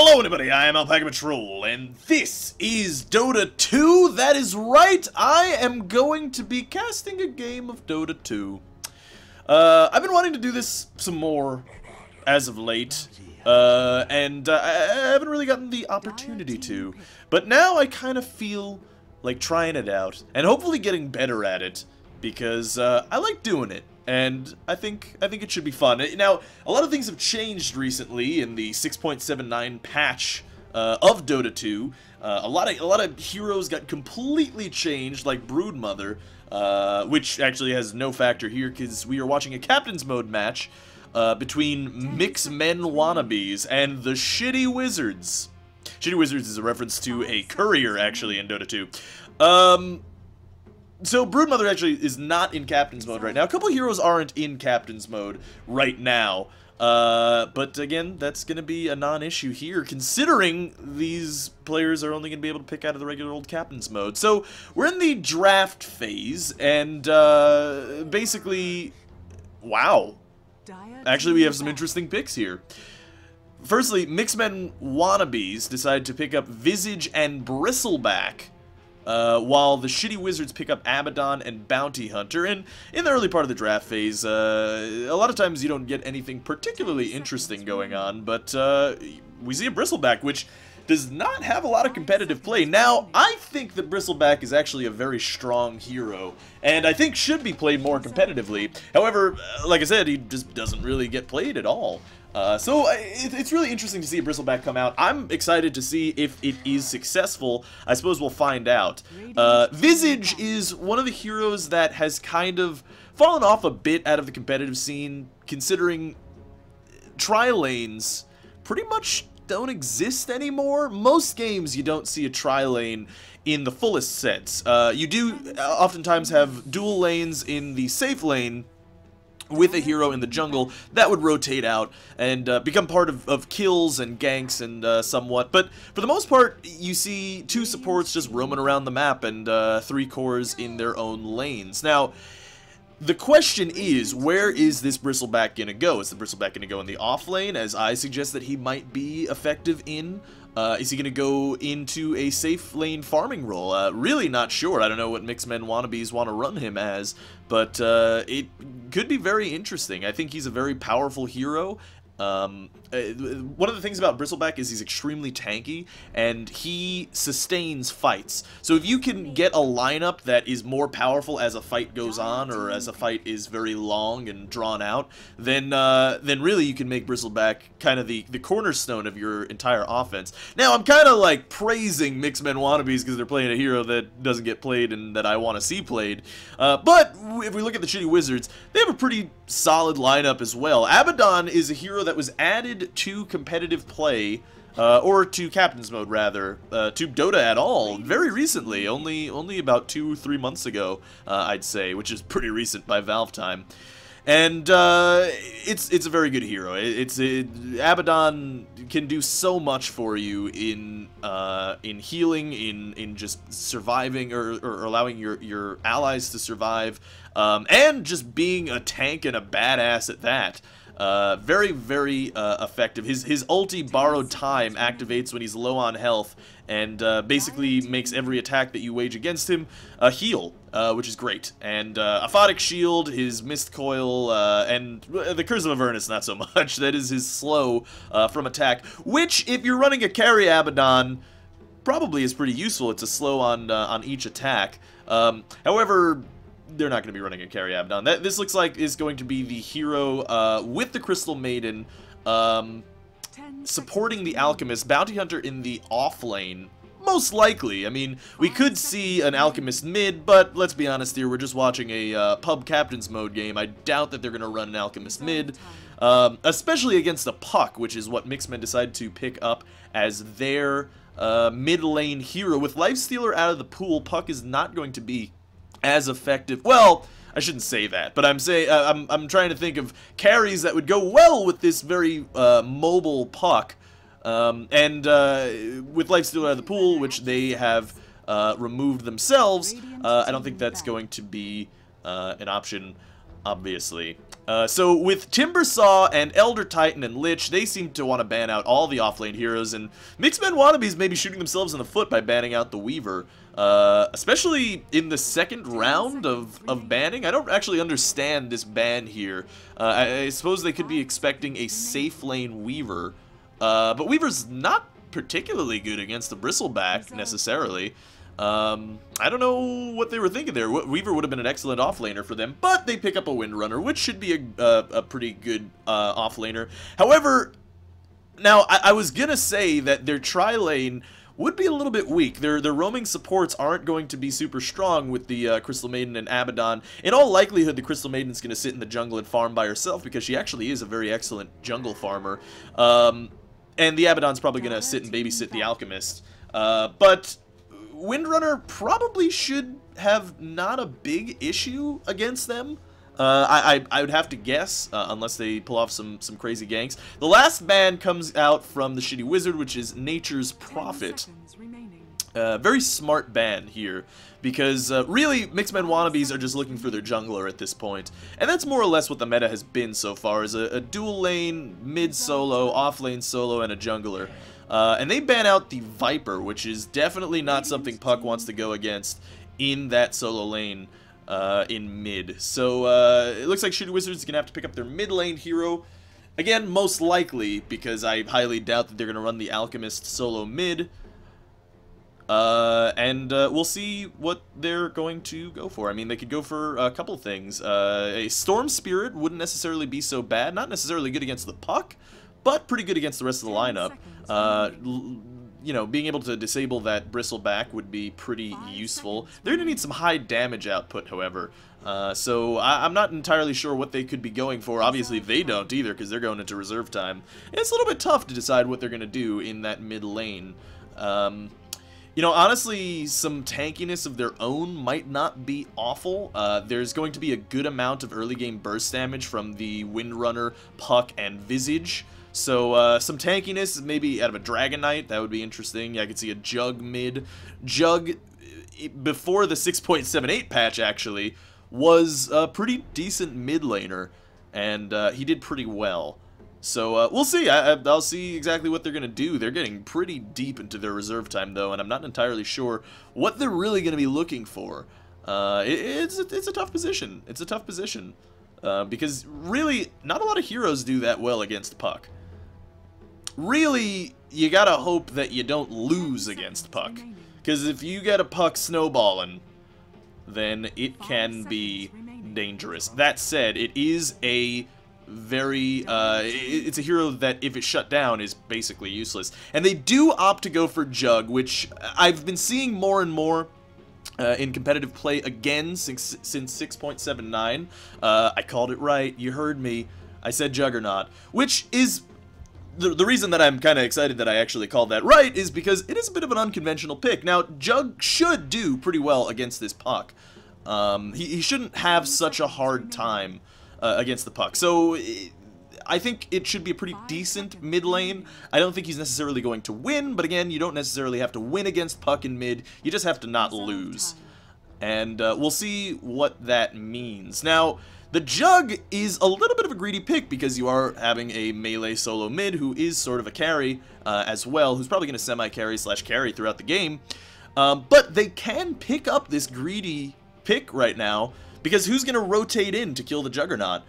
Hello everybody, I am Alpacapatrol, and this is Dota 2. That is right, I am going to be casting a game of Dota 2. I've been wanting to do this some more as of late, and I haven't really gotten the opportunity to. But now I kind of feel like trying it out, and hopefully getting better at it, because I like doing it. And I think it should be fun. Now, a lot of things have changed recently in the 6.79 patch of Dota 2. A lot of heroes got completely changed, like Broodmother, which actually has no factor here because we are watching a captain's mode match between Mix Men Wannabes and the Shitty Wizards. Shitty Wizards is a reference to a courier, actually, in Dota 2. So Broodmother actually is not in Captain's mode right now. A couple heroes aren't in Captain's mode right now. But again, that's going to be a non-issue here, considering these players are only going to be able to pick out of the regular old Captain's mode. So we're in the draft phase, and basically, wow. Actually, we have some interesting picks here. Firstly, Mixmen Wannabes decide to pick up Visage and Bristleback, while the Shitty Wizards pick up Abaddon and Bounty Hunter. And in the early part of the draft phase, a lot of times you don't get anything particularly interesting going on, but we see a Bristleback, which does not have a lot of competitive play. Now, I think that Bristleback is actually a very strong hero, and I think should be played more competitively. However, like I said, he just doesn't really get played at all. So it's really interesting to see a Bristleback come out. I'm excited to see if it is successful. I suppose we'll find out. Visage is one of the heroes that has kind of fallen off a bit out of the competitive scene, considering tri-lanes pretty much don't exist anymore. Most games you don't see a tri-lane in the fullest sense. You do oftentimes have dual lanes in the safe lane, with a hero in the jungle that would rotate out and become part of kills and ganks and somewhat. But for the most part, you see two supports just roaming around the map and three cores in their own lanes. Now, the question is, where is this Bristleback gonna go? Is the Bristleback gonna go in the off lane, as I suggest that he might be effective in? Is he going to go into a safe lane farming role? Really not sure. I don't know what Mixmen Wannabes want to run him as, but it could be very interesting. I think he's a very powerful hero. One of the things about Bristleback is he's extremely tanky, and he sustains fights. So if you can get a lineup that is more powerful as a fight goes on, or as a fight is very long and drawn out, then really you can make Bristleback kind of the cornerstone of your entire offense. Now, I'm kind of like praising Mixmen Wannabes because they're playing a hero that doesn't get played and that I want to see played. But if we look at the Shitty Wizards, they have a pretty solid lineup as well. Abaddon is a hero that was added to competitive play, or to Captain's mode rather, to Dota at all, very recently, only about 2-3 months ago, I'd say, which is pretty recent by Valve time. And it's a very good hero. Abaddon can do so much for you in healing, in just surviving or allowing your allies to survive, and just being a tank and a badass at that. Very, very effective. His ulti Borrowed Time activates when he's low on health, and basically makes every attack that you wage against him a heal, which is great. And Aphotic Shield, his Mist Coil, and the Curse of Avernus not so much. That is his slow from attack, which, if you're running a carry Abaddon, probably is pretty useful. It's a slow on each attack. However, they're not going to be running a carry Abaddon. This looks like is going to be the hero with the Crystal Maiden, supporting the Alchemist. Bounty Hunter in the off lane, most likely. I mean, we could see an Alchemist mid, but let's be honest here, we're just watching a pub Captain's mode game. I doubt that they're going to run an Alchemist mid, especially against a Puck, which is what Mixmen decided to pick up as their mid lane hero. With Lifestealer out of the pool, Puck is not going to be as effective. Well, I shouldn't say that, but I'm trying to think of carries that would go well with this very mobile Puck, and with Lifesteal out of the pool, which they have removed themselves, I don't think that's going to be an option obviously. So with Timbersaw and Elder Titan and Lich, they seem to want to ban out all the offlane heroes, and Mixedmen Wannabes may be shooting themselves in the foot by banning out the Weaver. Especially in the second round of banning. I don't actually understand this ban here. I suppose they could be expecting a safe lane Weaver. But Weaver's not particularly good against the Bristleback, necessarily. I don't know what they were thinking there. Weaver would have been an excellent offlaner for them, but they pick up a Windrunner, which should be a pretty good offlaner. However, now, I was gonna say that their tri-lane would be a little bit weak. Their roaming supports aren't going to be super strong with the Crystal Maiden and Abaddon. In all likelihood, the Crystal Maiden's going to sit in the jungle and farm by herself because she actually is a very excellent jungle farmer. And the Abaddon's probably going to sit and babysit the Alchemist. But Windrunner probably should have not a big issue against them. I would have to guess, unless they pull off some crazy ganks. The last ban comes out from the Shitty Wizard, which is Nature's Prophet. Very smart ban here, because really, Mixedmen Wannabes are just looking for their jungler at this point. And that's more or less what the meta has been so far, is a dual lane, mid solo, off lane solo, and a jungler. And they ban out the Viper, which is definitely not something Puck wants to go against in that solo lane. In mid. So, it looks like Shitty Wizards is going to have to pick up their mid lane hero. Again, most likely, because I highly doubt that they're going to run the Alchemist solo mid. And we'll see what they're going to go for. I mean, they could go for a couple things. A Storm Spirit wouldn't necessarily be so bad. Not necessarily good against the Puck, but pretty good against the rest of the lineup. You know, being able to disable that Bristleback would be pretty useful. They're going to need some high damage output, however. So I'm not entirely sure what they could be going for. Obviously, they don't either, because they're going into reserve time. And it's a little bit tough to decide what they're going to do in that mid lane. You know, honestly, some tankiness of their own might not be awful. There's going to be a good amount of early game burst damage from the Windrunner, Puck, and Visage. So, some tankiness, maybe out of a Dragon Knight, that would be interesting. Yeah, I could see a Jug mid. Jug, before the 6.78 patch, actually, was a pretty decent mid laner, and he did pretty well. So, we'll see. I'll see exactly what they're going to do. They're getting pretty deep into their reserve time, though, and I'm not entirely sure what they're really going to be looking for. It's a tough position. It's a tough position. Because, really, not a lot of heroes do that well against Puck. Really, you gotta hope that you don't lose against Puck. Because if you get a Puck snowballing, then it can be dangerous. That said, it is a very, it's a hero that, if it's shut down, is basically useless. And they do opt to go for Jug, which I've been seeing more and more in competitive play again since 6.79. I called it right. You heard me. I said Juggernaut, which is... The reason that I'm kind of excited that I actually called that right is because it is a bit of an unconventional pick. Now, Jug should do pretty well against this Puck. He shouldn't have such a hard time against the Puck. So, I think it should be a pretty decent mid lane. I don't think he's necessarily going to win, but again, you don't necessarily have to win against Puck in mid. You just have to not lose. And we'll see what that means. Now, the Jug is a little bit of a greedy pick because you are having a melee solo mid who is sort of a carry as well, who's probably going to semi-carry / carry throughout the game. But they can pick up this greedy pick right now because who's going to rotate in to kill the Juggernaut?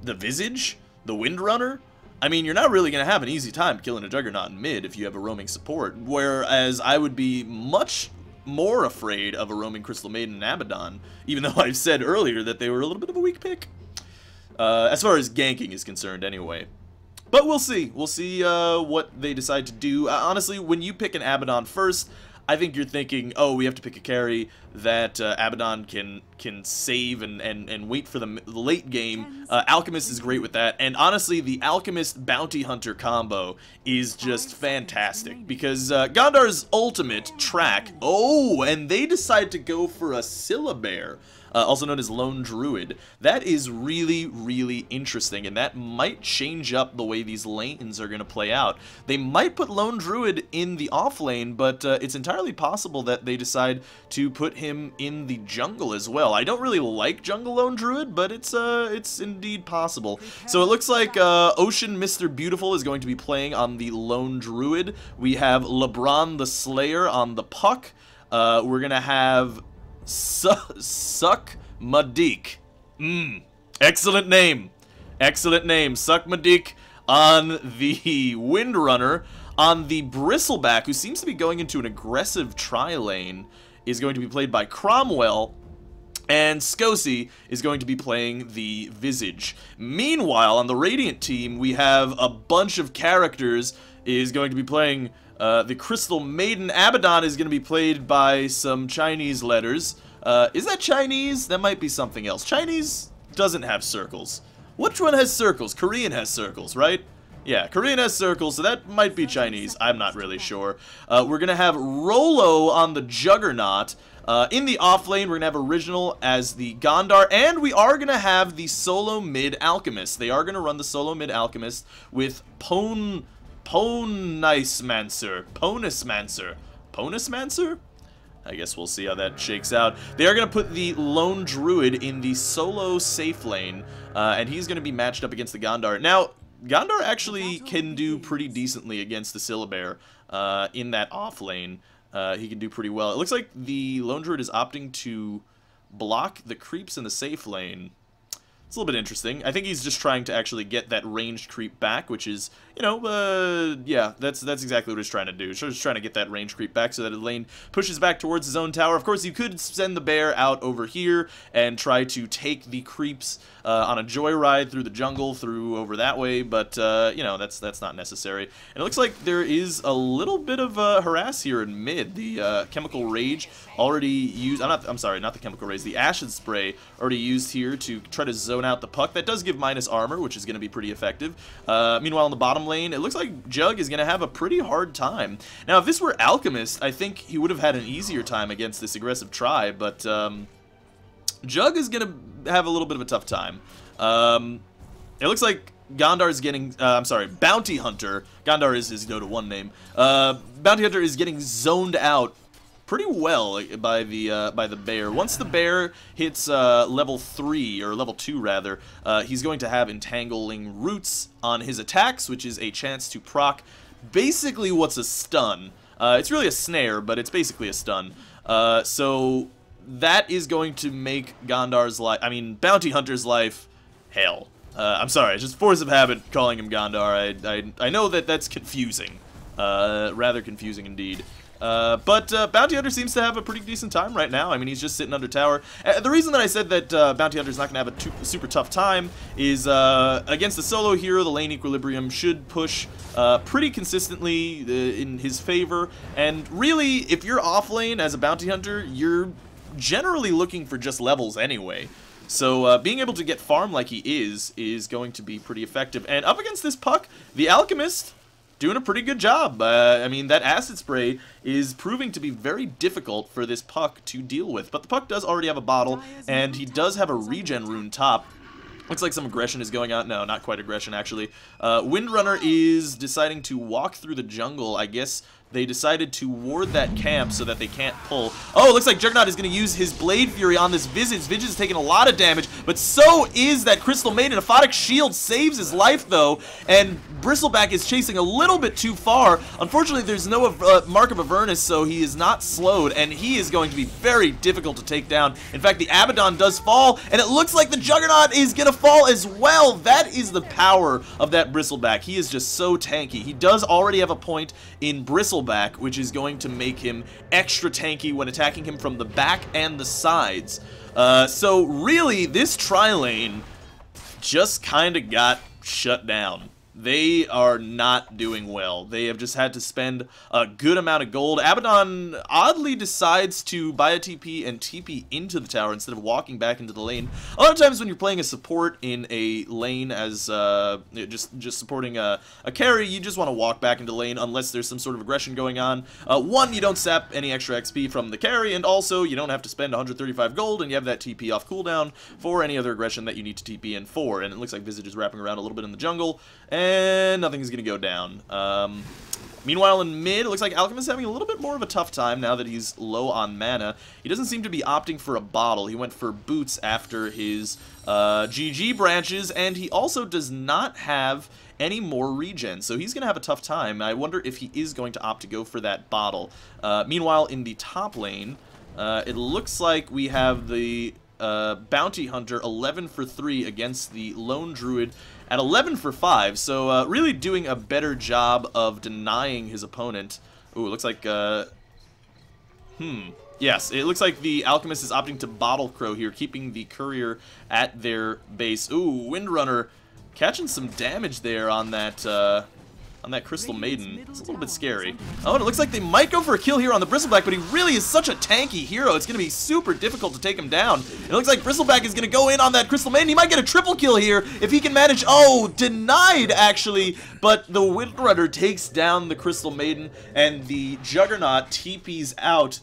The Visage? The Windrunner? I mean, you're not really going to have an easy time killing a Juggernaut in mid if you have a roaming support, whereas I would be much more afraid of a roaming Crystal Maiden and Abaddon, even though I've said earlier that they were a little bit of a weak pick. As far as ganking is concerned, anyway. But we'll see. We'll see what they decide to do. Honestly, when you pick an Abaddon first, I think you're thinking, oh, we have to pick a carry that Abaddon can save and wait for the late game. Alchemist is great with that, and honestly, the Alchemist Bounty Hunter combo is just fantastic, because Gondar's ultimate track, oh, and they decide to go for a Syllabear. also known as Lone Druid. That is really, really interesting, and that might change up the way these lanes are going to play out. They might put Lone Druid in the off lane, but it's entirely possible that they decide to put him in the jungle as well. I don't really like jungle Lone Druid, but it's indeed possible. So it looks like Ocean Mr. Beautiful is going to be playing on the Lone Druid. We have LeBron the Slayer on the Puck. We're going to have Suck Madik. Excellent name. Excellent name. Suck Madik on the Windrunner. On the Bristleback, who seems to be going into an aggressive tri-lane, is going to be played by Cromwell. And Scosi is going to be playing the Visage. Meanwhile, on the Radiant team, we have a bunch of characters. Is going to be playing the Crystal Maiden. Abaddon is going to be played by some Chinese letters. Is that Chinese? That might be something else. Chinese doesn't have circles. Which one has circles? Korean has circles, right? Yeah, Korean has circles, so that might be Chinese. I'm not really sure. We're going to have Rolo on the Juggernaut. In the off lane, we're going to have Original as the Gondar, and we are going to have the solo mid Alchemist. They are going to run the solo mid Alchemist with Ponismancer? I guess we'll see how that shakes out. They are going to put the Lone Druid in the solo safe lane, and he's going to be matched up against the Gondar. Now, Gondar actually can do pretty decently against the Syllabear in that off lane. He can do pretty well. It looks like the Lone Druid is opting to block the creeps in the safe lane. It's a little bit interesting. I think he's just trying to actually get that ranged creep back, which is, you know, yeah, that's exactly what he's trying to do. He's just trying to get that ranged creep back so that the lane pushes back towards his own tower. Of course, you could send the bear out over here and try to take the creeps on a joyride through the jungle, through over that way, but, you know, that's not necessary. And it looks like there is a little bit of harass here in mid. The Chemical Rage already used, I'm sorry, not the Chemical Rage, the Acid Spray already used here to try to zone out the Puck. That does give minus armor, which is going to be pretty effective. Meanwhile, in the bottom lane, it looks like Jug is going to have a pretty hard time. Now, if this were Alchemist, I think he would have had an easier time against this aggressive try, but Jug is going to have a little bit of a tough time. It looks like Gondar is getting, I'm sorry, Bounty Hunter. Gondar is his Dota 1 name. Bounty Hunter is getting zoned out pretty well by the bear. Once the bear hits level 3, or level 2 rather, he's going to have Entangling Roots on his attacks, which is a chance to proc basically what's a stun. It's really a snare, but it's basically a stun. So that is going to make Gondar's life, I mean, Bounty Hunter's life, hell. I'm sorry, it's just force of habit calling him Gondar. I know that that's confusing. Rather confusing indeed. But Bounty Hunter seems to have a pretty decent time right now. I mean, he's just sitting under tower. The reason that I said that Bounty Hunter's not going to have a super tough time is against the solo hero, the lane equilibrium should push pretty consistently in his favor. And really, if you're off lane as a Bounty Hunter, you're generally looking for just levels anyway. So being able to get farm like he is going to be pretty effective. And up against this Puck, the Alchemist doing a pretty good job. I mean, that Acid Spray is proving to be very difficult for this Puck to deal with. But the Puck does already have a bottle, and he does have a regen rune top. Looks like some aggression is going on. No, not quite aggression, actually. Windrunner is deciding to walk through the jungle. I guess they decided to ward that camp so that they can't pull. Oh, it looks like Juggernaut is going to use his Blade Fury on this Visage. Visage is taking a lot of damage, but so is that Crystal Maiden. Aphotic Shield saves his life, though, and Bristleback is chasing a little bit too far. Unfortunately, there's no Mark of Avernus, so he is not slowed, and he is going to be very difficult to take down. In fact, the Abaddon does fall, and it looks like the Juggernaut is going to fall as well. That is the power of that Bristleback. He is just so tanky. He does already have a point in Bristleback, which is going to make him extra tanky when attacking him from the back and the sides. So really, this tri-lane just kind of got shut down. they are not doing well. They have just had to spend a good amount of gold. Abaddon oddly decides to buy a TP and TP into the tower instead of walking back into the lane. A lot of times when you're playing a support in a lane as just supporting a carry, you just want to walk back into the lane unless there's some sort of aggression going on. One, you don't sap any extra XP from the carry, and also you don't have to spend 135 gold, and you have that TP off cooldown for any other aggression that you need to TP in for. And it looks like Visage is wrapping around a little bit in the jungle, and nothing's going to go down. Meanwhile, in mid, it looks like Alchemist is having a little bit more of a tough time now that he's low on mana. He doesn't seem to be opting for a bottle. He went for boots after his GG branches, and he also does not have any more regen, so he's going to have a tough time. I wonder if he is going to opt to go for that bottle. Meanwhile, in the top lane, it looks like we have the Bounty Hunter 11 for 3 against the Lone Druid at 11 for 5, so really doing a better job of denying his opponent. Ooh, it looks like, yes, it looks like the Alchemist is opting to Bottle Crow here, keeping the Courier at their base. Ooh, Windrunner catching some damage there on that Crystal Maiden. It's a little bit scary. Oh, and it looks like they might go for a kill here on the Bristleback, but he really is such a tanky hero. It's going to be super difficult to take him down. It looks like Bristleback is going to go in on that Crystal Maiden. He might get a triple kill here if he can manage. Oh, denied, actually. But the Windrunner takes down the Crystal Maiden, and the Juggernaut TPs out.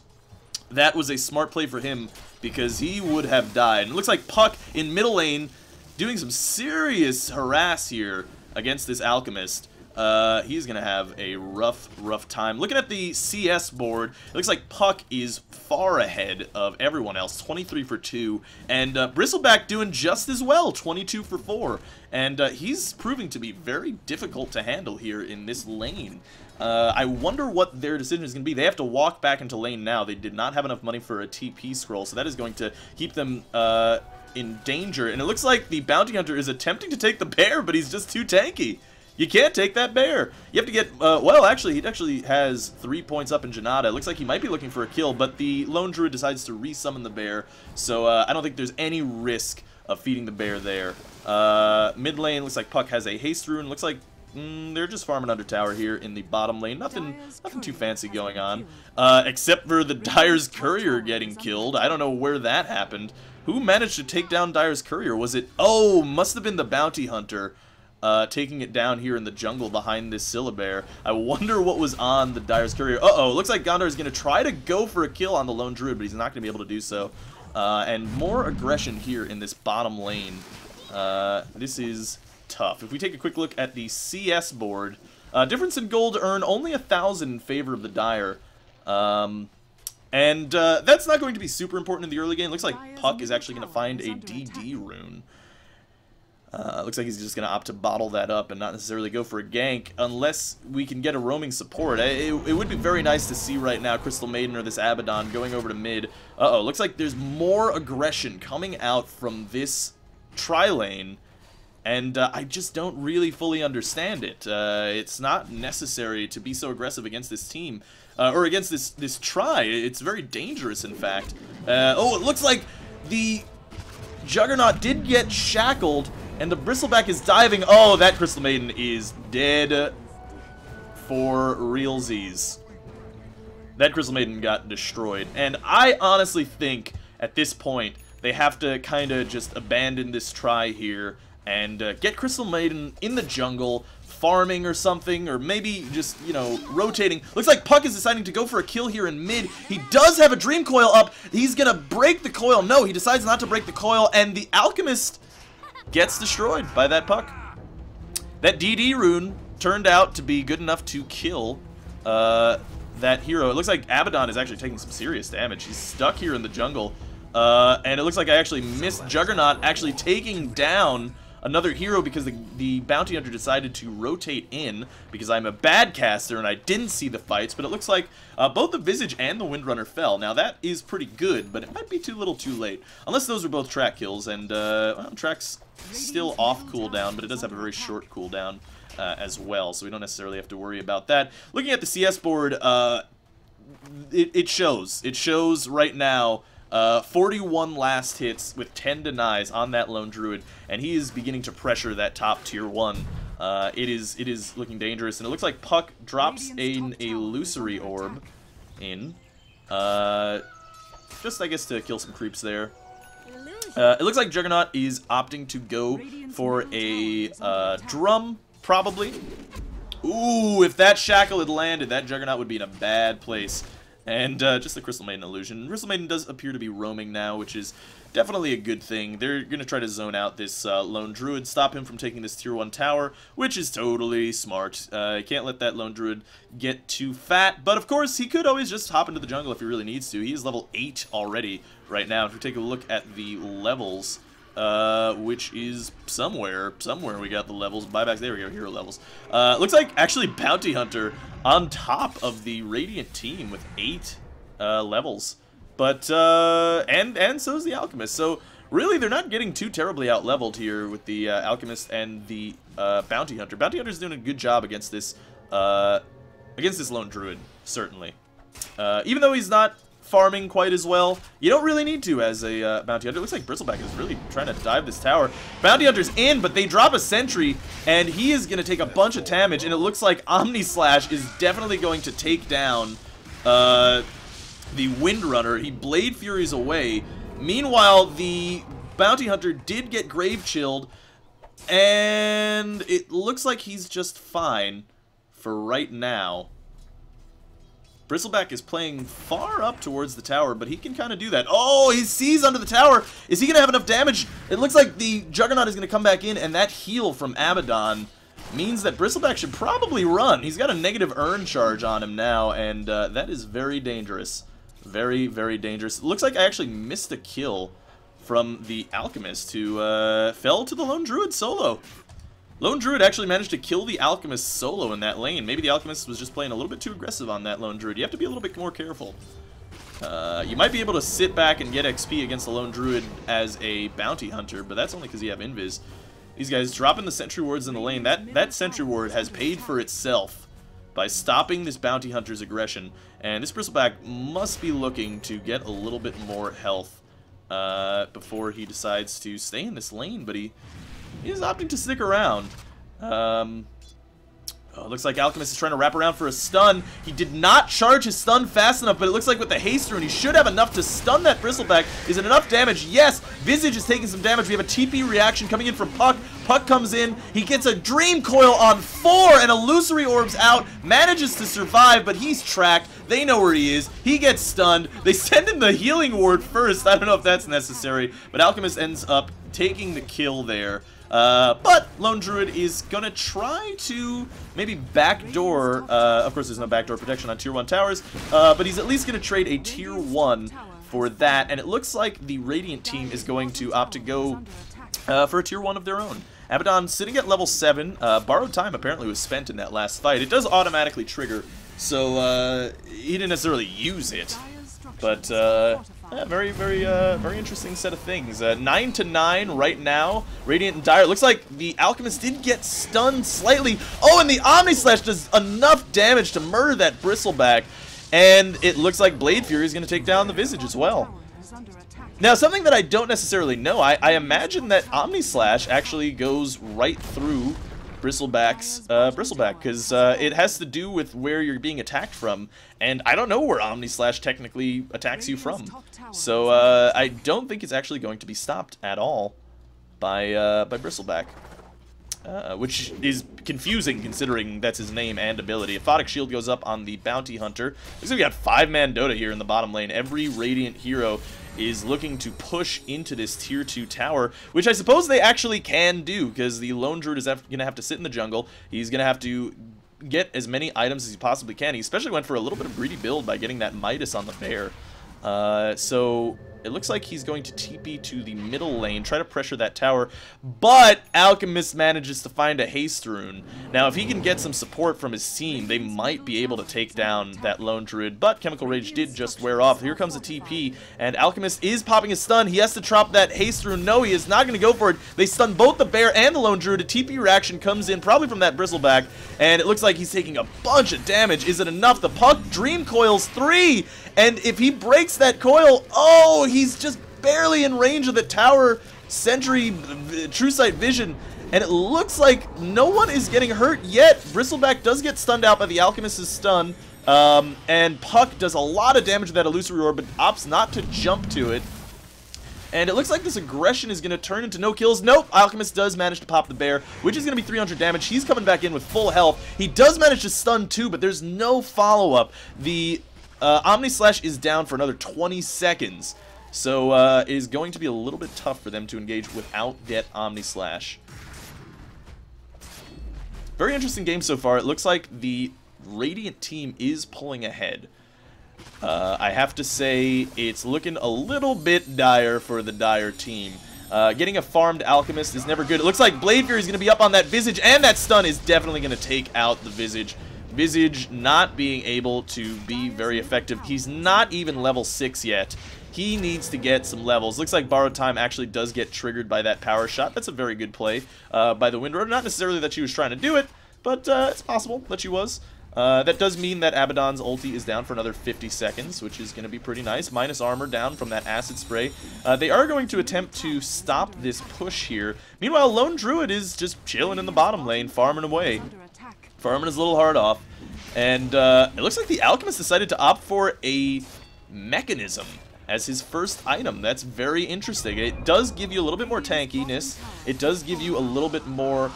That was a smart play for him, because he would have died. And it looks like Puck in middle lane doing some serious harass here against this Alchemist. He's going to have a rough time. Looking at the CS board, it looks like Puck is far ahead of everyone else, 23 for 2, and Bristleback doing just as well, 22 for 4, and he's proving to be very difficult to handle here in this lane. I wonder what their decision is going to be. They have to walk back into lane now. They did not have enough money for a TP scroll, so that is going to keep them in danger, and it looks like the Bounty Hunter is attempting to take the bear, but he's just too tanky. You can't take that bear. You have to get, well, actually, he actually has 3 points up in Janata. It looks like he might be looking for a kill, but the Lone Druid decides to resummon the bear, so I don't think there's any risk of feeding the bear there. Mid lane, looks like Puck has a haste rune. Looks like they're just farming under tower here in the bottom lane. Nothing too fancy going on, except for the Dire's Courier getting killed. I don't know where that happened. Who managed to take down Dire's Courier? Was it, oh, must have been the Bounty Hunter. Taking it down here in the jungle behind this Syllabear. I wonder what was on the Dire's Courier. Uh-oh, looks like Gondor is going to try to go for a kill on the Lone Druid, but he's not going to be able to do so. And more aggression here in this bottom lane. This is tough. If we take a quick look at the CS board, difference in gold to earn only 1,000 in favor of the Dire. And that's not going to be super important in the early game. Looks like Puck is actually going to find a DD rune. Looks like he's just going to opt to bottle that up and not necessarily go for a gank unless we can get a roaming support. It would be very nice to see right now Crystal Maiden or this Abaddon going over to mid. Uh-oh, looks like there's more aggression coming out from this tri-lane, and I just don't really fully understand it. It's not necessary to be so aggressive against this team, or against this tri. It's very dangerous, in fact. Oh, it looks like the Juggernaut did get shackled, and the Bristleback is diving. Oh, that Crystal Maiden is dead for realsies. That Crystal Maiden got destroyed. And I honestly think, at this point, they have to kind of just abandon this try here and get Crystal Maiden in the jungle, farming or something, or maybe just, you know, rotating. Looks like Puck is deciding to go for a kill here in mid. He does have a Dream Coil up. He's going to break the coil. No, he decides not to break the coil, and the Alchemist gets destroyed by that Puck. That DD rune turned out to be good enough to kill that hero. It looks like Abaddon is actually taking some serious damage. He's stuck here in the jungle. And it looks like I actually missed Juggernaut actually taking down another hero because the Bounty Hunter decided to rotate in because I'm a bad caster and I didn't see the fights, but it looks like both the Visage and the Windrunner fell. Now that is pretty good, but it might be too little too late. Unless those are both track kills, and well, track's still off cooldown, but it does have a very short cooldown as well, so we don't necessarily have to worry about that. Looking at the CS board, it shows. It shows right now 41 last hits with 10 denies on that Lone Druid, and he is beginning to pressure that top tier 1 it is looking dangerous, and it looks like Puck drops an illusory orb in. Just, I guess, to kill some creeps there. It looks like Juggernaut is opting to go for a drum, probably. Ooh, if that shackle had landed, that Juggernaut would be in a bad place. And just the Crystal Maiden illusion. Crystal Maiden does appear to be roaming now, which is definitely a good thing. They're going to try to zone out this Lone Druid, stop him from taking this Tier 1 tower, which is totally smart. Can't let that Lone Druid get too fat, but of course, he could always just hop into the jungle if he really needs to. He is level 8 already right now. If we take a look at the levels, which is somewhere we got the levels. Buybacks, there we go, hero levels. Looks like actually Bounty Hunter on top of the Radiant team with 8 levels. But, and so is the Alchemist. So, really, they're not getting too terribly out-leveled here with the Alchemist and the Bounty Hunter. Bounty Hunter's doing a good job against this Lone Druid, certainly. Even though he's not farming quite as well, you don't really need to as a Bounty Hunter. It looks like Bristleback is really trying to dive this tower. Bounty Hunter's in, but they drop a sentry, and he is going to take a bunch of damage, and it looks like Omni Slash is definitely going to take down the Windrunner. He Blade Furies away. Meanwhile, the Bounty Hunter did get Grave Chilled, and it looks like he's just fine for right now. Bristleback is playing far up towards the tower, but he can kind of do that. Oh, he sees under the tower. Is he going to have enough damage? It looks like the Juggernaut is going to come back in, and that heal from Abaddon means that Bristleback should probably run. He's got a negative urn charge on him now, and that is very dangerous. Very, very dangerous. It looks like I actually missed a kill from the Alchemist, who fell to the Lone Druid solo. Lone Druid actually managed to kill the Alchemist solo in that lane. Maybe the Alchemist was just playing a little bit too aggressive on that Lone Druid. You have to be a little bit more careful. You might be able to sit back and get XP against the Lone Druid as a Bounty Hunter, but that's only because you have Invis. These guys dropping the Sentry Wards in the lane. That Sentry Ward has paid for itself by stopping this Bounty Hunter's aggression. And this Bristleback must be looking to get a little bit more health before he decides to stay in this lane, but he is opting to stick around. Oh, looks like Alchemist is trying to wrap around for a stun. He did not charge his stun fast enough, but it looks like with the haste rune, he should have enough to stun that Bristleback. Is it enough damage? Yes! Visage is taking some damage. We have a TP reaction coming in from Puck. Puck comes in. He gets a Dream Coil on 4, and Illusory Orb's out. Manages to survive, but he's tracked. They know where he is. He gets stunned. They send him the Healing Ward first. I don't know if that's necessary, but Alchemist ends up taking the kill there. But Lone Druid is gonna try to maybe backdoor, of course there's no backdoor protection on Tier 1 towers, but he's at least gonna trade a Tier 1 for that, and it looks like the Radiant team is going to opt to go for a Tier 1 of their own. Abaddon sitting at level 7, borrowed time apparently was spent in that last fight. It does automatically trigger, so he didn't necessarily use it, but yeah, very interesting set of things. 9 to 9 right now. Radiant and Dire. Looks like the Alchemist did get stunned slightly. Oh, and the Omni Slash does enough damage to murder that Bristleback. And it looks like Blade Fury is going to take down the Visage as well. Now, something that I don't necessarily know, I imagine that Omni Slash actually goes right through Bristleback's Bristleback, because it has to do with where you're being attacked from, and I don't know where Omni Slash technically attacks you from, so I don't think it's actually going to be stopped at all by Bristleback, which is confusing considering that's his name and ability. Aphotic Shield goes up on the Bounty Hunter. Looks like we got 5-man DotA here in the bottom lane. Every Radiant hero is looking to push into this Tier 2 tower, which I suppose they actually can do, because the Lone Druid is going to have to sit in the jungle. He's going to have to get as many items as he possibly can. He especially went for a little bit of greedy build by getting that Midas on the bear. So it looks like he's going to TP to the middle lane, try to pressure that tower, but Alchemist manages to find a haste rune. Now, if he can get some support from his team, they might be able to take down that Lone Druid, but Chemical Rage did just wear off. Here comes a TP, and Alchemist is popping a stun. He has to drop that haste rune. No, he is not going to go for it. They stun both the bear and the Lone Druid. A TP reaction comes in, probably from that Bristleback, and it looks like he's taking a bunch of damage. Is it enough? The Puck Dream Coils 3, and if he breaks that coil, oh, he's just barely in range of the tower sentry True Sight Vision. and it looks like no one is getting hurt yet. Bristleback does get stunned out by the Alchemist's stun, and Puck does a lot of damage with that Illusory Orb, but opts not to jump to it. And it looks like this aggression is going to turn into no kills. Nope, Alchemist does manage to pop the bear, which is going to be 300 damage. He's coming back in with full health. He does manage to stun too, but there's no follow-up. The Omni Slash is down for another 20 seconds. So it is going to be a little bit tough for them to engage without that Omni Slash. Very interesting game so far. It looks like the Radiant team is pulling ahead. I have to say, it's looking a little bit dire for the Dire team. Getting a farmed Alchemist is never good. It looks like Blade Fury is going to be up on that Visage, and that stun is definitely going to take out the Visage. Visage not being able to be very effective. He's not even level 6 yet. He needs to get some levels. Looks like Borrowed Time actually does get triggered by that power shot. That's a very good play by the Windrunner. Not necessarily that she was trying to do it, but it's possible that she was. That does mean that Abaddon's ulti is down for another 50 seconds, which is going to be pretty nice. Minus armor down from that acid spray. They are going to attempt to stop this push here. Meanwhile, Lone Druid is just chilling in the bottom lane, farming away. Farming his little heart off. And it looks like the Alchemist decided to opt for a mechanism as his first item. That's very interesting. It does give you a little bit more tankiness. It does give you a little bit more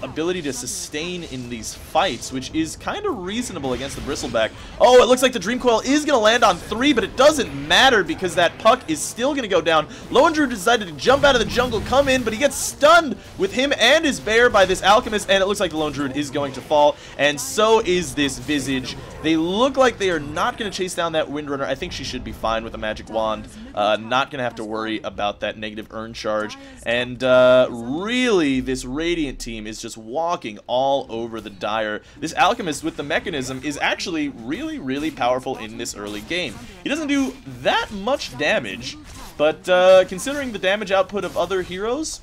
ability to sustain in these fights, which is kind of reasonable against the Bristleback. Oh, it looks like the Dream Coil is going to land on 3, but it doesn't matter because that Puck is still going to go down. Lone Druid decided to jump out of the jungle, come in, but he gets stunned with him and his bear by this Alchemist, and it looks like the Lone Druid is going to fall, and so is this Visage. They look like they are not going to chase down that Windrunner. I think she should be fine with a Magic Wand. Not going to have to worry about that negative Earn charge, and really, this Radiant team is just walking all over the Dire. This Alchemist with the mechanism is actually really, really powerful in this early game. He doesn't do that much damage, but considering the damage output of other heroes,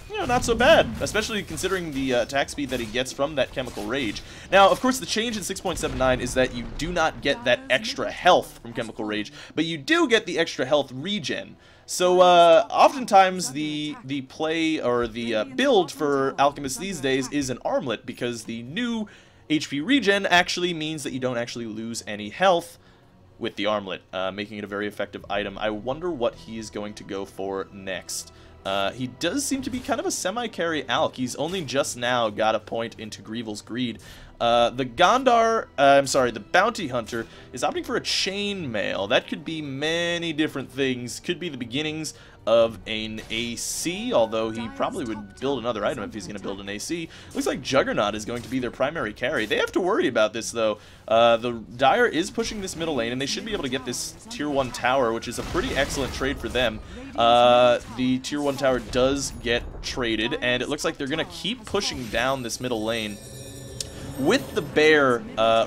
you know, not so bad, especially considering the attack speed that he gets from that Chemical Rage. Now, of course, the change in 6.79 is that you do not get that extra health from Chemical Rage, but you do get the extra health regen. So, oftentimes the play or the build for Alchemists these days is an armlet, because the new HP regen actually means that you don't actually lose any health with the armlet, making it a very effective item. I wonder what he is going to go for next. He does seem to be kind of a semi-carry Alch. He's only just now got a point into Greevil's Greed. The Bounty Hunter is opting for a Chainmail. That could be many different things. Could be the beginnings of an AC, although he probably would build another item if he's going to build an AC. Looks like Juggernaut is going to be their primary carry. They have to worry about this, though. The Dire is pushing this middle lane, and they should be able to get this Tier 1 tower, which is a pretty excellent trade for them. The Tier 1 tower does get traded, and it looks like they're going to keep pushing down this middle lane with the bear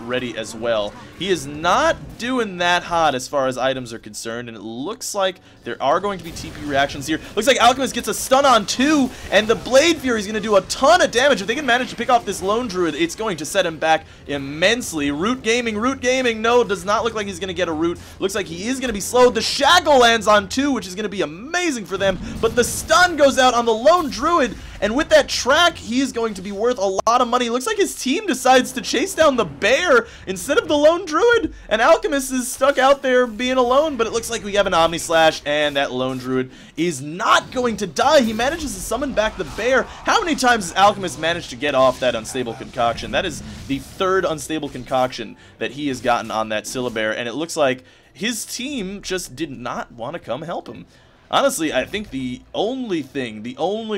ready as well. He is not doing that hot as far as items are concerned, and it looks like there are going to be TP reactions here. Looks like Alchemist gets a stun on 2, and the Blade Fury is going to do a ton of damage. If they can manage to pick off this Lone Druid, it's going to set him back immensely. Root Gaming, no, does not look like he's going to get a root. Looks like he is going to be slowed. The Shackle lands on 2, which is going to be amazing for them, but the stun goes out on the Lone Druid, and with that track, he is going to be worth a lot of money. Looks like his team decides to chase down the bear instead of the Lone Druid, and Alchemist is stuck out there being alone, but it looks like we have an Omni Slash, and that Lone Druid is not going to die. He manages to summon back the bear. How many times has Alchemist managed to get off that Unstable Concoction? That is the 3rd Unstable Concoction that he has gotten on that Syllabear, and it looks like his team just did not want to come help him. Honestly, I think the only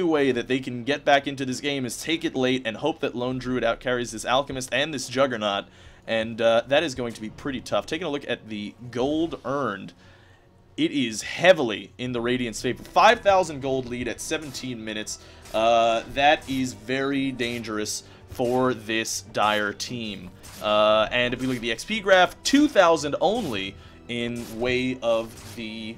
way that they can get back into this game is take it late and hope that Lone Druid outcarries this Alchemist and this Juggernaut, and that is going to be pretty tough. Taking a look at the gold earned, it is heavily in the Radiant's favor. 5,000 gold lead at 17 minutes. That is very dangerous for this Dire team. And if we look at the XP graph, 2,000 only in way of the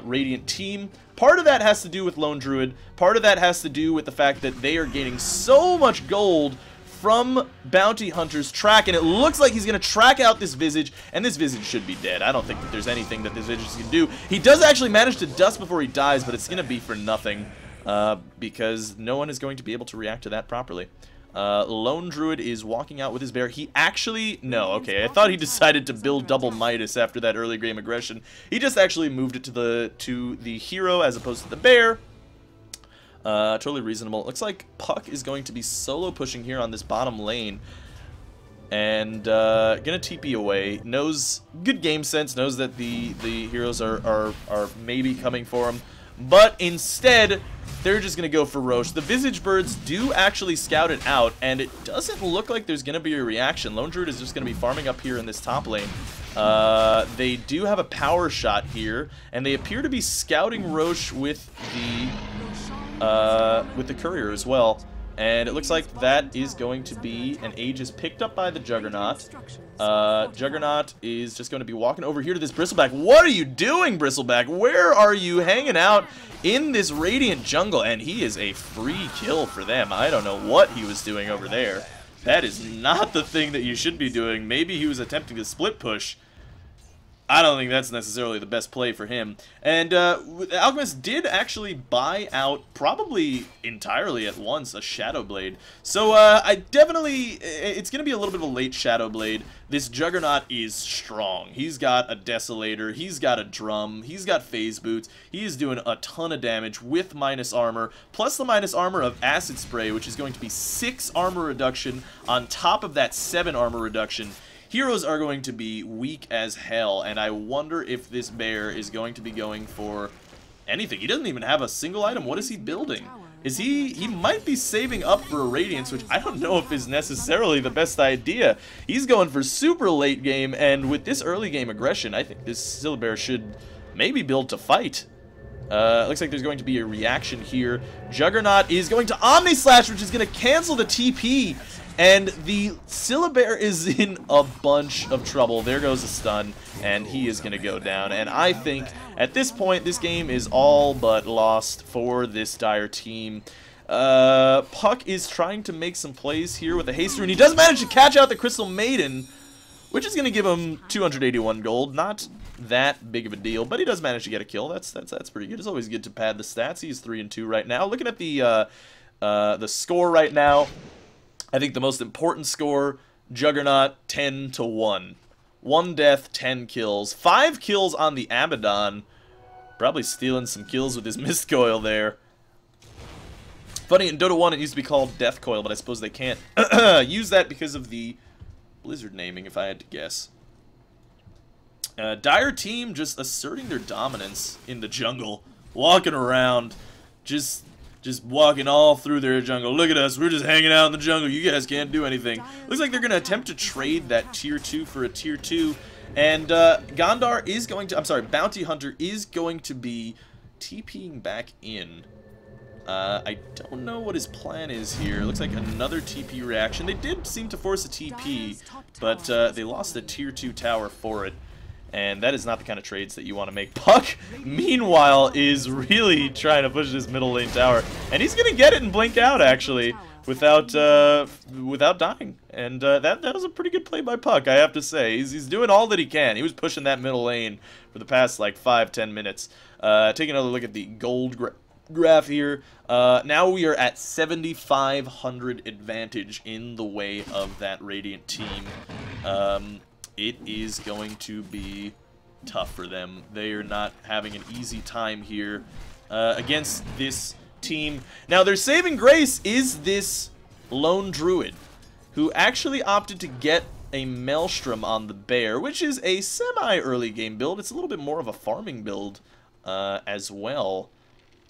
Radiant team. Part of that has to do with Lone Druid. Part of that has to do with the fact that they are gaining so much gold from Bounty Hunter's track, and it looks like he's going to track out this Visage, and this Visage should be dead. I don't think that there's anything that this Visage can do. He does actually manage to dust before he dies, but it's going to be for nothing. because no one is going to be able to react to that properly. Lone Druid is walking out with his bear. He actually... No, okay. I thought he decided to build double Midas after that early game aggression. He just actually moved it to the hero as opposed to the bear. Totally reasonable. It looks like Puck is going to be solo pushing here on this bottom lane. And gonna TP away. Knows good game sense. Knows that the heroes are maybe coming for him. But instead, they're just going to go for Roche. The Visage Birds do actually scout it out, and it doesn't look like there's going to be a reaction. Lone Druid is just going to be farming up here in this top lane. They do have a power shot here, and they appear to be scouting Roche with the courier as well. And it looks like that is going to be an Aegis picked up by the Juggernaut. Juggernaut is just going to be walking over here to this Bristleback. What are you doing, Bristleback? Where are you hanging out in this Radiant jungle? And he is a free kill for them. I don't know what he was doing over there. That is not the thing that you should be doing. Maybe he was attempting to split push. I don't think that's necessarily the best play for him. And Alchemist did actually buy out, probably entirely at once, a Shadow Blade. So I definitely, it's going to be a little bit of a late Shadow Blade. This Juggernaut is strong. He's got a Desolator, he's got a Drum, he's got Phase Boots. He is doing a ton of damage with minus armor, plus the minus armor of Acid Spray, which is going to be 6 armor reduction on top of that 7 armor reduction. Heroes are going to be weak as hell, and I wonder if this bear is going to be going for anything. He doesn't even have a single item. What is he building? Is he might be saving up for a Radiance, which I don't know if is necessarily the best idea. He's going for super late game, and with this early game aggression, I think this Syllabear should maybe build to fight. Looks like there's going to be a reaction here. Juggernaut is going to Omni Slash, which is going to cancel the TP. And the Syllabear is in a bunch of trouble. There goes a stun, and he is going to go down. And I think, at this point, this game is all but lost for this Dire team. Puck is trying to make some plays here with a Haste Rune. He does manage to catch out the Crystal Maiden, which is going to give him 281 gold. Not that big of a deal, but he does manage to get a kill. That's pretty good. It's always good to pad the stats. He's 3-2 right now. Looking at the score right now, I think the most important score, Juggernaut 10-1. 1 death, 10 kills. 5 kills on the Abaddon. Probably stealing some kills with his Mist Coil there. Funny, in Dota 1 it used to be called Death Coil, but I suppose they can't use that because of the Blizzard naming, if I had to guess. Dire team just asserting their dominance in the jungle. Walking around, just walking all through their jungle. Look at us, we're just hanging out in the jungle. You guys can't do anything. Looks like they're going to attempt to trade that tier 2 for a tier 2. And Gondar is going to, I'm sorry, Bounty Hunter is going to be TPing back in. I don't know what his plan is here. Looks like another TP reaction. They did seem to force a TP, but they lost the tier 2 tower for it. And that is not the kind of trades that you want to make. Puck, meanwhile, is really trying to push this middle lane tower. And he's going to get it and blink out, actually, without dying. And that was a pretty good play by Puck, I have to say. He's doing all that he can. He was pushing that middle lane for the past, like, 5-10 minutes. Take another look at the gold graph here. Now we are at 7,500 advantage in the way of that Radiant team. It is going to be tough for them. They are not having an easy time here against this team. Now, their saving grace is this Lone Druid, who actually opted to get a Maelstrom on the Bear, which is a semi-early game build. It's a little bit more of a farming build as well.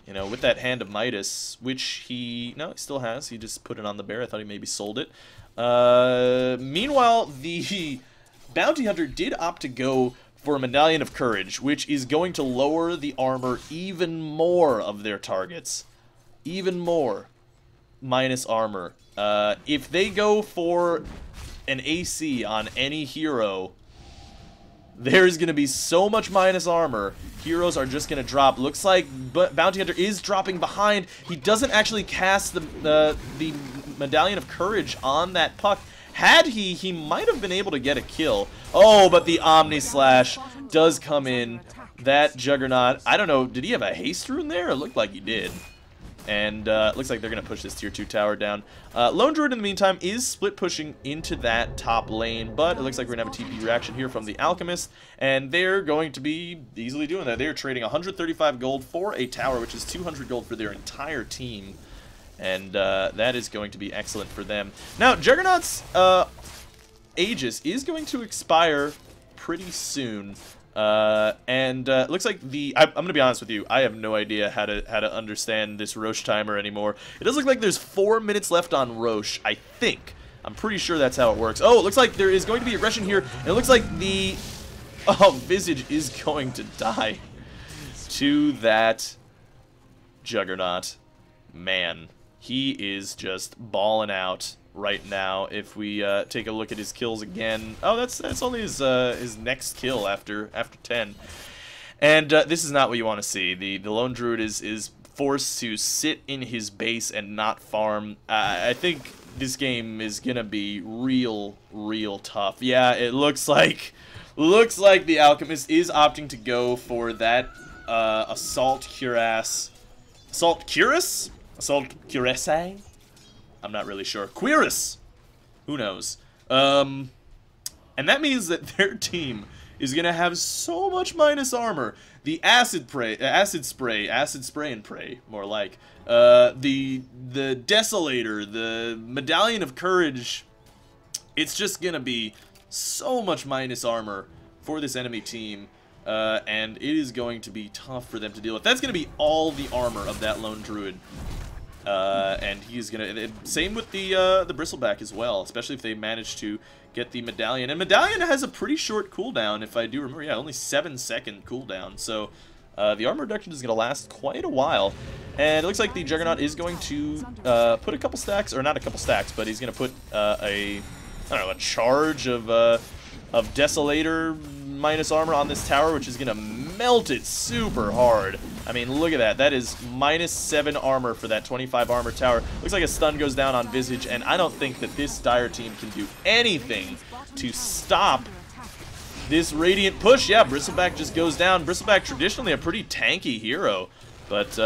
You know, with that Hand of Midas, which he still has. He just put it on the Bear. I thought he maybe sold it. Meanwhile, the Bounty Hunter did opt to go for a Medallion of Courage, which is going to lower the armor even more of their targets. Even more. Minus armor. If they go for an AC on any hero, there's going to be so much minus armor. Heroes are just going to drop. Looks like Bounty Hunter is dropping behind. He doesn't actually cast the Medallion of Courage on that Puck. Had he might have been able to get a kill. Oh, but the Omni Slash does come in. That Juggernaut, I don't know, did he have a Haste Rune there? It looked like he did. And looks like they're going to push this tier 2 tower down. Lone Druid, in the meantime, is split pushing into that top lane, but it looks like we're going to have a TP reaction here from the Alchemist, and they're going to be easily doing that. They're trading 135 gold for a tower, which is 200 gold for their entire team, and that is going to be excellent for them. Now, Juggernaut's Aegis is going to expire pretty soon. Looks like I'm gonna be honest with you, I have no idea how to understand this Roche timer anymore. It does look like there's 4 minutes left on Roche, I think. I'm pretty sure that's how it works. Oh, it looks like there is going to be aggression here, and it looks like the Visage is going to die to that Juggernaut. Man, he is just balling out right now. If we take a look at his kills again, oh, that's only his next kill after 10, and this is not what you want to see. The Lone Druid is forced to sit in his base and not farm. I think this game is gonna be real tough. Yeah, it looks like the Alchemist is opting to go for that Assault Cuirass. I'm not really sure. Cuirass! Who knows? And that means that their team is going to have so much minus armor. The Acid Spray and Pray, more like. The Desolator, the Medallion of Courage. It's just going to be so much minus armor for this enemy team. And it is going to be tough for them to deal with. That's going to be all the armor of that Lone Druid. And he's gonna, same with the Bristleback as well, especially if they manage to get the Medallion. And Medallion has a pretty short cooldown, if I do remember. Yeah, only 7-second cooldown. So the armor reduction is gonna last quite a while. And it looks like the Juggernaut is going to put a couple stacks, or not a couple stacks, but he's gonna put a charge of Desolator minus armor on this tower, which is gonna melt it super hard. I mean, look at that. That is -7 armor for that 25 armor tower. Looks like a stun goes down on Visage, and I don't think that this Dire team can do anything to stop this Radiant push. Yeah, Bristleback just goes down. Bristleback, traditionally a pretty tanky hero, but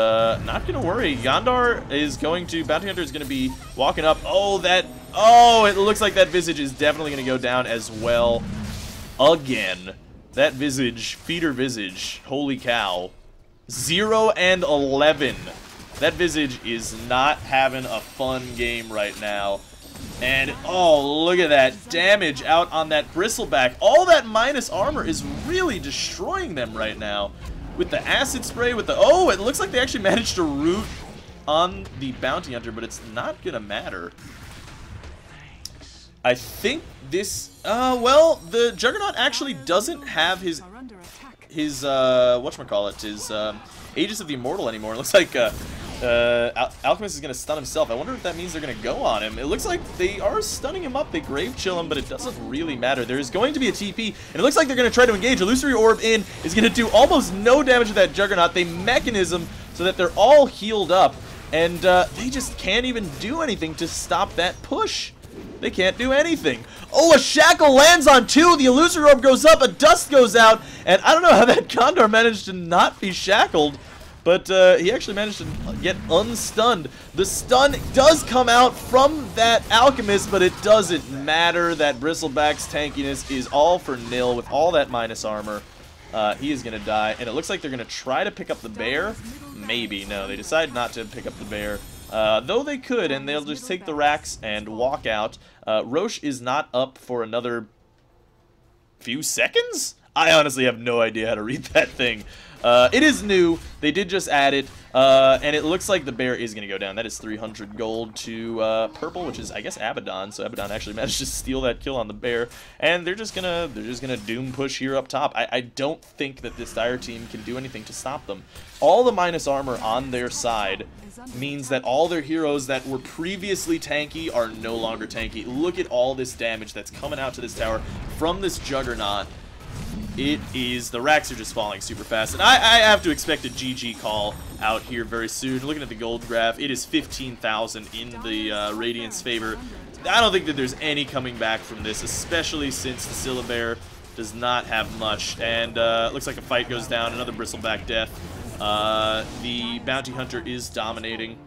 not gonna worry. Yandar is going to, Bounty Hunter is gonna be walking up. Oh, it looks like that Visage is definitely gonna go down as well. Again, that Visage, Feeder Visage, holy cow. 0 and 11. That Visage is not having a fun game right now. And, oh, look at that damage out on that Bristleback. All that minus armor is really destroying them right now. With the Acid Spray, with the... Oh, it looks like they actually managed to root on the Bounty Hunter, but it's not gonna matter. I think this... well, the Juggernaut actually doesn't have his whatchamacallit, his Aegis of the Immortal anymore. It looks like Alchemist is going to stun himself. I wonder if that means they're going to go on him. It looks like they are stunning him up. They grave chill him, but it doesn't really matter. There is going to be a TP, and it looks like they're going to try to engage. Illusory Orb in is going to do almost no damage to that Juggernaut. They Mechanism so that they're all healed up, and they just can't even do anything to stop that push. They can't do anything. Oh, a Shackle lands on 2. The Illusory Orb goes up. A Dust goes out. And I don't know how that Condor managed to not be shackled. But he actually managed to get unstunned. The stun does come out from that Alchemist, but it doesn't matter. That Bristleback's tankiness is all for nil with all that minus armor. He is going to die. And it looks like they're going to try to pick up the bear. Maybe. No, they decide not to pick up the bear. Though they could, and they'll just take the racks and walk out. Roche is not up for another few seconds? I honestly have no idea how to read that thing. It is new. They did just add it. And it looks like the bear is going to go down. That is 300 gold to purple, which is, I guess, Abaddon. So Abaddon actually managed to steal that kill on the bear. And they're just gonna doom push here up top. I don't think that this Dire team can do anything to stop them. All the minus armor on their side means that all their heroes that were previously tanky are no longer tanky. Look at all this damage that's coming out to this tower from this Juggernaut. It is, the racks are just falling super fast, and I have to expect a GG call out here very soon. Looking at the gold graph, it is 15,000 in the Radiant's favor. I don't think that there's any coming back from this, especially since the Syllabear does not have much. And looks like a fight goes down, another Bristleback death. The Bounty Hunter is dominating.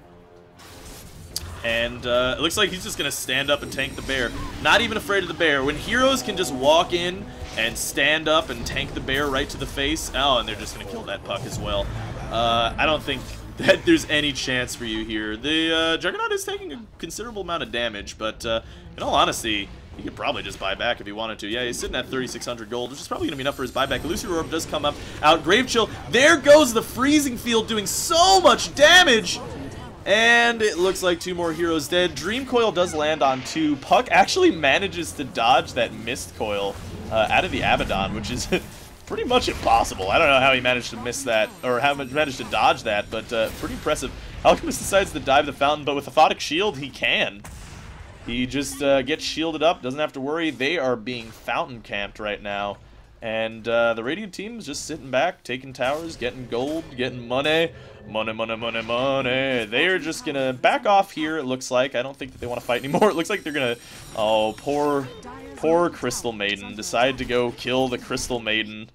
And it looks like he's just going to stand up and tank the bear. Not even afraid of the bear. When heroes can just walk in and stand up and tank the bear right to the face. Oh, and they're just going to kill that puck as well. I don't think that there's any chance for you here. The Juggernaut is taking a considerable amount of damage, but in all honesty, he could probably just buy back if he wanted to. Yeah, he's sitting at 3,600 gold, which is probably going to be enough for his buyback. Illusory Orb does come up out. Grave Chill. There goes the Freezing Field doing so much damage. And it looks like 2 more heroes dead. Dream Coil does land on 2. Puck actually manages to dodge that Mist Coil out of the Abaddon, which is pretty much impossible. I don't know how he managed to miss that, or how he managed to dodge that, but pretty impressive. Alchemist decides to dive the fountain, but with Aphotic Shield, he can. He just gets shielded up, doesn't have to worry. They are being fountain camped right now. And the Radiant team is just sitting back, taking towers, getting gold, getting money. Money, money, money, money. They are just going to back off here, it looks like. I don't think that they want to fight anymore. It looks like they're going to... Oh, poor Crystal Maiden. Decided to go kill the Crystal Maiden.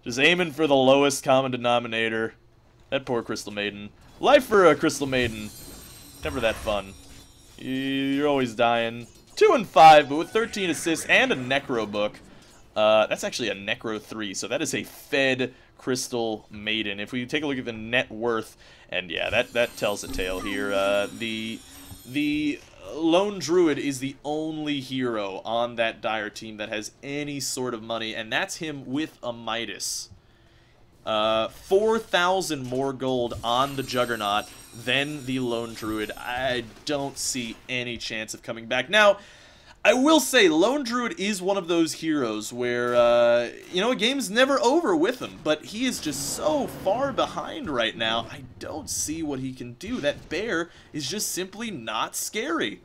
Just aiming for the lowest common denominator. That poor Crystal Maiden. Life for a Crystal Maiden. Never that fun. You're always dying. 2 and 5, but with 13 assists and a Necro book. That's actually a Necro 3, so that is a fed Crystal Maiden. If we take a look at the net worth, and yeah, that tells a tale here. The Lone Druid is the only hero on that Dire team that has any sort of money, and that's him with a Midas. 4,000 more gold on the Juggernaut than the Lone Druid. I don't see any chance of coming back. Now, I will say, Lone Druid is one of those heroes where, you know, a game's never over with him, but he is just so far behind right now, I don't see what he can do. That bear is just simply not scary.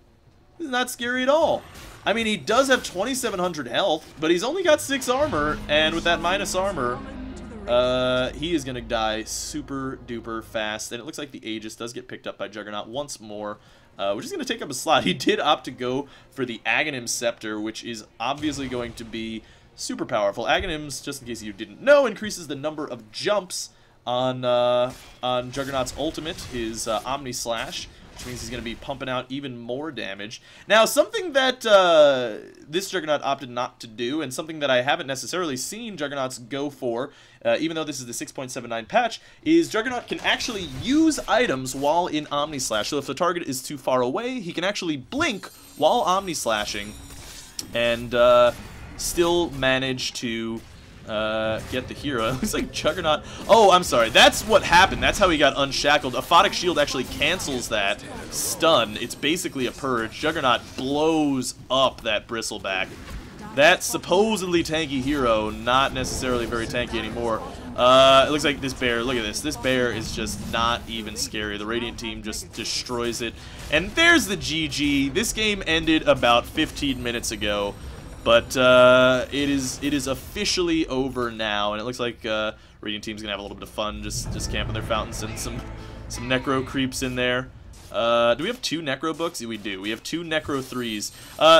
He's not scary at all. I mean, he does have 2,700 health, but he's only got 6 armor, and with that minus armor, he is going to die super duper fast, and it looks like the Aegis does get picked up by Juggernaut once more, which is going to take up a slot. He did opt to go for the Aghanim Scepter, which is obviously going to be super powerful. Aghanims, just in case you didn't know, increases the number of jumps on Juggernaut's ultimate, his Omni Slash, which means he's going to be pumping out even more damage. Now, something that this Juggernaut opted not to do, and something that I haven't necessarily seen Juggernauts go for, even though this is the 6.79 patch, is Juggernaut can actually use items while in Omni Slash. So if the target is too far away, he can actually blink while Omni Slashing, and still manage to get the hero. It looks like Juggernaut... Oh, I'm sorry. That's what happened. That's how he got unshackled. Aphotic Shield actually cancels that stun. It's basically a purge. Juggernaut blows up that Bristleback. That supposedly tanky hero, not necessarily very tanky anymore. It looks like this bear, look at this. This bear is just not even scary. The Radiant team just destroys it. And there's the GG. This game ended about 15 minutes ago. But it is officially over now, and it looks like Radiant team's gonna have a little bit of fun, just camping their fountains and some Necro creeps in there. Do we have 2 Necro books? Yeah, we do. We have 2 Necro 3s.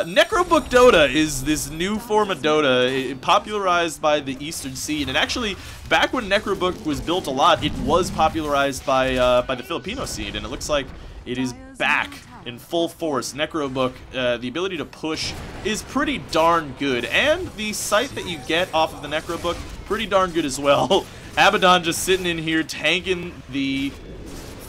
Necro book DotA is this new form of DotA, popularized by the Eastern scene, and actually, back when Necro book was built a lot, it was popularized by the Filipino scene, and it looks like it is back in full force. Necrobook, the ability to push is pretty darn good, and the sight that you get off of the Necrobook, pretty darn good as well. Abaddon just sitting in here tanking the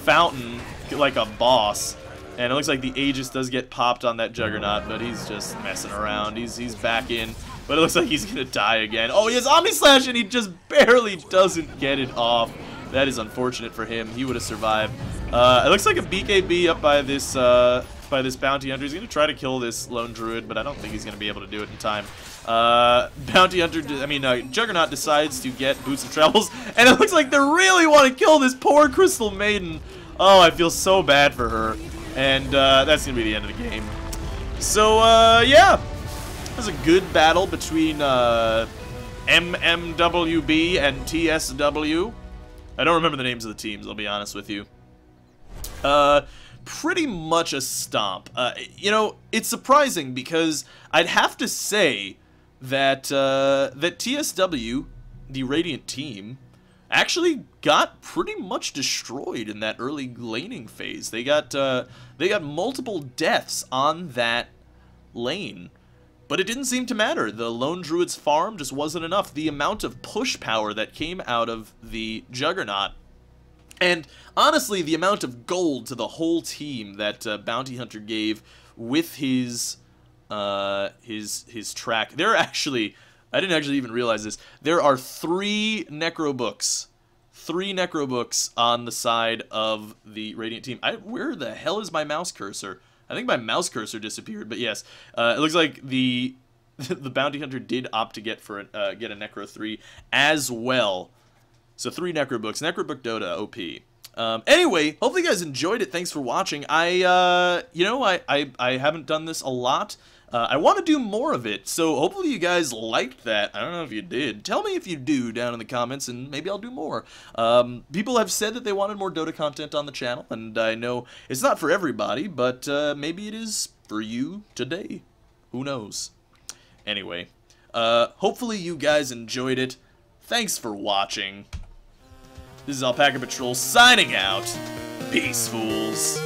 fountain like a boss, and it looks like the Aegis does get popped on that Juggernaut, but he's just messing around. He's back in, but it looks like he's gonna die again. Oh, he has Omni Slash, and he just barely doesn't get it off. That is unfortunate for him. He would have survived. It looks like a BKB up by this Bounty Hunter. He's going to try to kill this Lone Druid, but I don't think he's going to be able to do it in time. Bounty Hunter, Juggernaut decides to get Boots and Travels, and it looks like they really want to kill this poor Crystal Maiden. Oh, I feel so bad for her. And that's going to be the end of the game. So, yeah. It was a good battle between MMWB and TSW. I don't remember the names of the teams, I'll be honest with you. Pretty much a stomp. You know, it's surprising because I'd have to say that that TSW, the Radiant team, actually got pretty much destroyed in that early laning phase. They got multiple deaths on that lane. But it didn't seem to matter. The Lone Druid's farm just wasn't enough. The amount of push power that came out of the Juggernaut, and honestly, the amount of gold to the whole team that Bounty Hunter gave with his track. There are actually, I didn't actually even realize this, there are 3 Necro Books. 3 Necro Books on the side of the Radiant team. Where the hell is my mouse cursor? I think my mouse cursor disappeared, but yes, it looks like the Bounty Hunter did opt to get a Necro 3 as well. So 3 Necro Books. Necro Book Dota, OP. Anyway, hopefully you guys enjoyed it. Thanks for watching. I haven't done this a lot. I want to do more of it, so hopefully you guys liked that. I don't know if you did. Tell me if you do down in the comments, and maybe I'll do more. People have said that they wanted more Dota content on the channel, and I know it's not for everybody, but maybe it is for you today. Who knows? Anyway, hopefully you guys enjoyed it. Thanks for watching. This is Alpacapatrol signing out. Peace, fools.